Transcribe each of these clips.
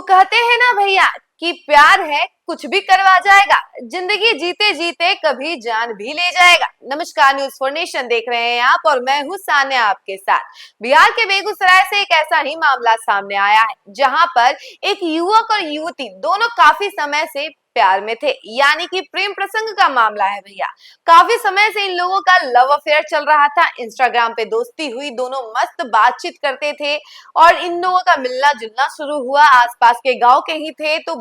कहते हैं ना भैया कि प्यार है कुछ भी करवा जाएगा, जिंदगी जीते जीते कभी जान भी ले जाएगा। नमस्कार, न्यूज फॉर नेशन देख रहे हैं आप और मैं हूं सान्या आपके साथ। बिहार के बेगूसराय से एक ऐसा ही मामला सामने आया है जहां पर एक युवक और युवती दोनों काफी समय से प्यार में थे, यानी कि प्रेम प्रसंग का मामला है भैया। काफी समय से इन लोगों का लव अफेयर चल रहा था। इंस्टाग्राम पे दोस्ती हुई, दोनों मस्त बातचीत करते थे और इन लोगों का मिलना जुलना शुरू हुआ। आसपास के गांव के ही थे तो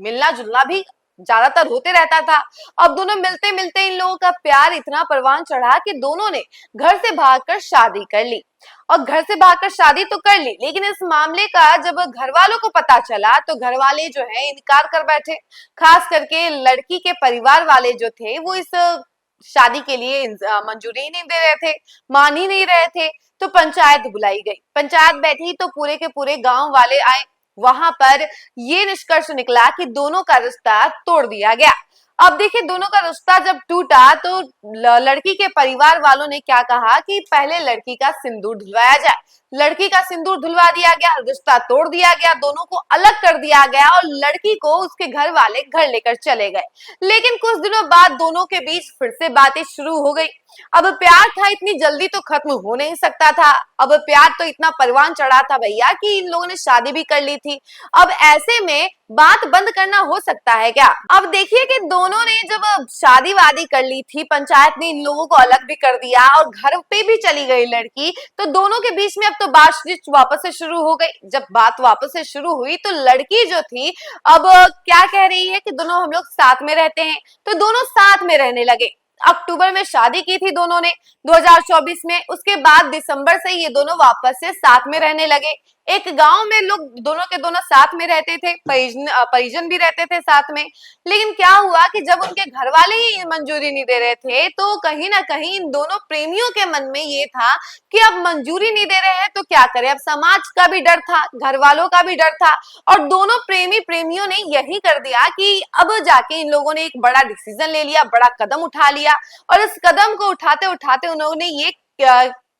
मिलना जुलना भी ज्यादातर होते रहता था। अब दोनों मिलते मिलते इन लोगों का प्यार इतना परवान चढ़ा कि दोनों ने घर से भागकर शादी कर ली। और घर से भागकर शादी तो कर ली, लेकिन इस मामले का जब घर वालों को पता चला तो घर वाले जो है इनकार कर बैठे। खास करके लड़की के परिवार वाले जो थे वो इस शादी के लिए मंजूरी नहीं दे रहे थे, मान ही नहीं रहे थे। तो पंचायत बुलाई गई, पंचायत बैठी तो पूरे के पूरे गांव वाले आए। वहां पर ये निष्कर्ष निकला कि दोनों का रिश्ता तोड़ दिया गया। अब देखिए, दोनों का रिश्ता जब टूटा तो लड़की के परिवार वालों ने क्या कहा कि पहले लड़की का सिंदूर धुलवाया जाए। लड़की का सिंदूर धुलवा दिया गया, रिश्ता तोड़ दिया गया, दोनों को अलग कर दिया गया और लड़की को उसके घर वाले घर लेकर चले गए। लेकिन कुछ दिनों बाद दोनों के बीच फिर से बातें शुरू हो गई। अब प्यार था, इतनी जल्दी तो खत्म हो नहीं सकता था। अब प्यार तो इतना परवान चढ़ा था भैया कि इन लोगों ने शादी भी कर ली थी। अब ऐसे में बात बंद करना हो सकता है क्या? अब देखिए कि दोनों ने जब शादी वादी कर ली थी, पंचायत ने इन लोगों को अलग भी कर दिया और घर पे भी चली गई लड़की, तो दोनों के बीच में अब तो बातचीत वापस से शुरू हो गई। जब बात वापस से शुरू हुई तो लड़की जो थी अब क्या कह रही है कि दोनों हम लोग साथ में रहते हैं, तो दोनों साथ में रहने लगे। अक्टूबर में शादी की थी दोनों ने 2024 में। उसके बाद दिसंबर से ये दोनों वापस से साथ में रहने लगे। एक गांव में लोग दोनों के दोनों साथ में रहते थे, परिजन भी रहते थे साथ में। लेकिन क्या हुआ कि जब उनके घर वाले ही मंजूरी नहीं दे रहे थे तो कहीं ना कहीं इन दोनों प्रेमियों के मन में ये था कि अब मंजूरी नहीं दे रहे हैं तो क्या करें। अब समाज का भी डर था, घर वालों का भी डर था और दोनों प्रेमियों ने यही कर दिया कि अब जाके इन लोगों ने एक बड़ा डिसीजन ले लिया, बड़ा कदम उठा लिया। और इस कदम को उठाते उठाते उन्होंने ये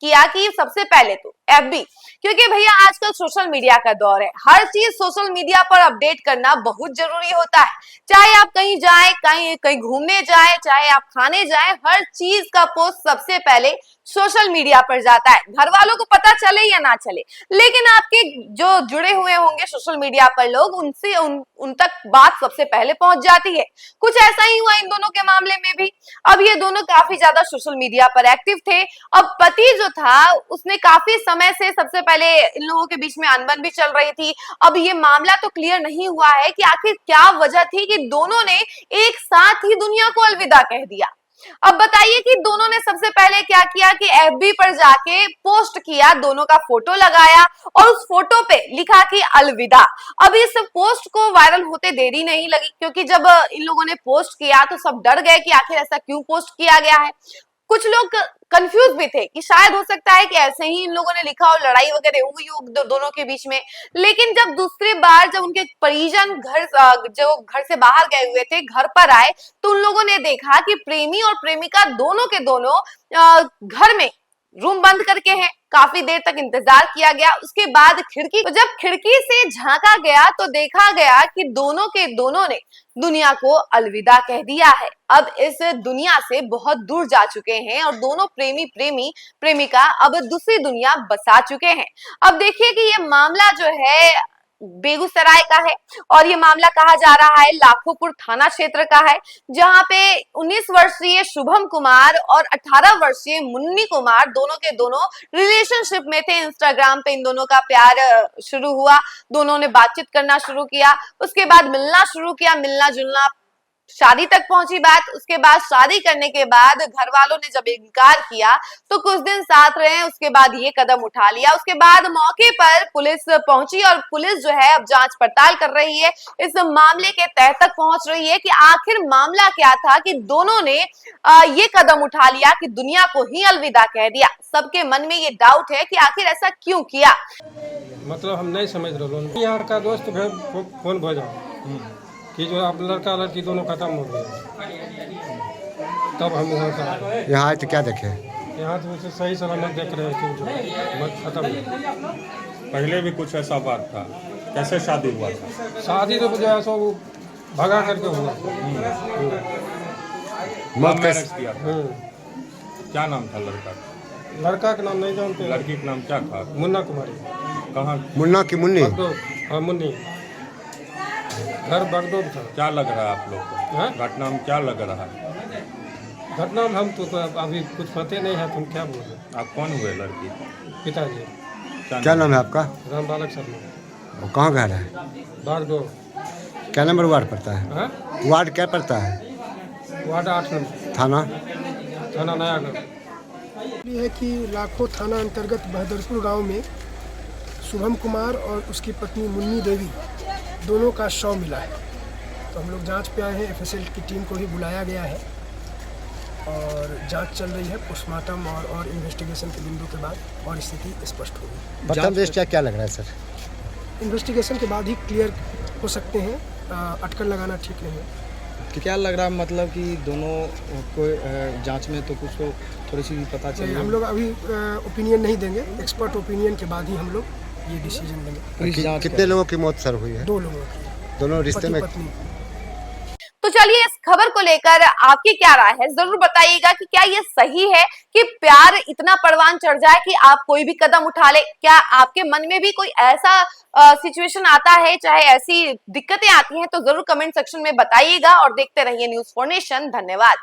किया कि सबसे पहले तो एफबी, क्योंकि भैया आजकल सोशल मीडिया का दौर है, हर चीज सोशल मीडिया पर अपडेट करना बहुत जरूरी होता है। चाहे आप कहीं जाएं, कहीं घूमने जाएं, चाहे आप खाने जाएं, हर चीज का पोस्ट सबसे पहले सोशल मीडिया पर जाता है, घर वालों को पता चले या ना चले। लेकिन आपके जो जुड़े हुए होंगे सोशल मीडिया पर लोग, उनसे उन तक बात सबसे पहले पहुंच जाती है। कुछ ऐसा ही हुआ इन दोनों के मामले में भी। अब ये दोनों काफी ज्यादा सोशल मीडिया पर एक्टिव थे। अब पति जो था उसने काफी समय से, सबसे पहले इन लोगों के बीच में अनबन भी चल रही थी। अब ये मामला तो क्लियर नहीं हुआ है कि आखिर क्या वजह थी कि दोनों ने एक साथ ही दुनिया को अलविदा कह दिया। अब बताइए कि दोनों ने सबसे पहले क्या किया कि एफबी पर जाके पोस्ट किया, दोनों का फोटो लगाया और उस फोटो पे लिखा कि अलविदा। अब इस पोस्ट को वायरल होते देरी नहीं लगी, क्योंकि जब इन लोगों ने पोस्ट किया तो सब डर गए कि आखिर ऐसा क्यों पोस्ट किया गया है। कुछ लोग कंफ्यूज भी थे कि शायद हो सकता है कि ऐसे ही इन लोगों ने लिखा और लड़ाई वगैरह हुई हो दोनों के बीच में। लेकिन जब दूसरी बार जब उनके परिजन जो घर से बाहर गए हुए थे घर पर आए तो उन लोगों ने देखा कि प्रेमी और प्रेमिका दोनों के दोनों घर में रूम बंद करके हैं। काफी देर तक इंतजार किया गया, उसके बाद जब खिड़की से झांका गया तो देखा गया कि दोनों के दोनों ने दुनिया को अलविदा कह दिया है। अब इस दुनिया से बहुत दूर जा चुके हैं और दोनों प्रेमिका अब दूसरी दुनिया बसा चुके हैं। अब देखिए कि ये मामला जो है बेगूसराय का है और ये मामला कहा जा रहा है लाखोपुर थाना क्षेत्र का है, जहां पे 19 वर्षीय शुभम कुमार और 18 वर्षीय मुन्नी कुमार दोनों के दोनों रिलेशनशिप में थे। इंस्टाग्राम पे इन दोनों का प्यार शुरू हुआ, दोनों ने बातचीत करना शुरू किया, उसके बाद मिलना शुरू किया, मिलना जुलना, शादी तक पहुंची बात। उसके बाद शादी करने के बाद घर वालों ने जब इनकार किया तो कुछ दिन साथ रहे, उसके बाद ये कदम उठा लिया। उसके बाद मौके पर पुलिस पहुंची और पुलिस जो है अब जांच पड़ताल कर रही है, इस मामले के तह तक पहुंच रही है कि आखिर मामला क्या था कि दोनों ने ये कदम उठा लिया कि दुनिया को ही अलविदा कह दिया। सबके मन में ये डाउट है कि आखिर ऐसा क्यों किया। मतलब हम नहीं समझ रहे। यहाँ का दोस्त फोन भेजा कि जो आप लड़का लड़की दोनों खत्म हो गए, तब हम यहाँ तो क्या देखे, यहाँ तो सही सलामत देख रहे थे जो खत्म। पहले भी कुछ ऐसा बात था कैसे शादी हुआ था? शादी तो जो है सो वो भगा करके हुआ। लव मैरिज किया था। हम्म। क्या नाम था लड़का का? लड़का का नाम नहीं जानते। लड़की का नाम क्या था? मुन्ना कुमारी। कहाँ? मुन्ना की मुन्नी। बगदोद। हाँ मुन्नी, घर बगदोद था। क्या लग रहा है आप लोग को? हाँ? घटना में क्या लग रहा है? घटना में हम तो अभी कुछ पते नहीं है, तुम क्या बोल रहे हो? आप कौन हुए लड़की? पिताजी। क्या नाम है आपका? राम बालक शर्मा। वो कहाँ घर है? बागदोद। क्या नंबर वार्ड पड़ता है? हाँ? वार्ड क्या पड़ता है? वार्ड 8 नंबर, थाना? थाना नयागढ़। ये है कि लाखों थाना अंतर्गत बहदरपुर गांव में शुभम कुमार और उसकी पत्नी मुन्नी देवी दोनों का शव मिला है। तो हम लोग जांच पे आए हैं, एफएसएल की टीम को ही बुलाया गया है और जांच चल रही है। पोस्टमार्टम और इन्वेस्टिगेशन के बिंदु के बाद और स्थिति स्पष्ट होगी। प्रथम दृष्टया क्या लग रहा है सर? इन्वेस्टिगेशन के बाद ही क्लियर हो सकते हैं, अटकल लगाना ठीक नहीं है। क्या लग रहा है, मतलब कि दोनों को जांच में तो कुछ तो थोड़ी सी पता चली? हम लोग अभी ओपिनियन नहीं देंगे, एक्सपर्ट ओपिनियन के बाद ही हम लोग ये डिसीजन लेंगे। कितने लोगों की मौत सर हुई है? 2 लोगों की, दोनों रिश्ते पति में? पत्नी। तो चलिए, इस खबर को लेकर आपकी क्या राय है, जरूर बताइएगा कि क्या ये सही है कि प्यार इतना परवान चढ़ जाए कि आप कोई भी कदम उठा ले। क्या आपके मन में भी कोई ऐसा सिचुएशन आता है, चाहे ऐसी दिक्कतें आती हैं, तो जरूर कमेंट सेक्शन में बताइएगा और देखते रहिए न्यूज़4नेशन। धन्यवाद।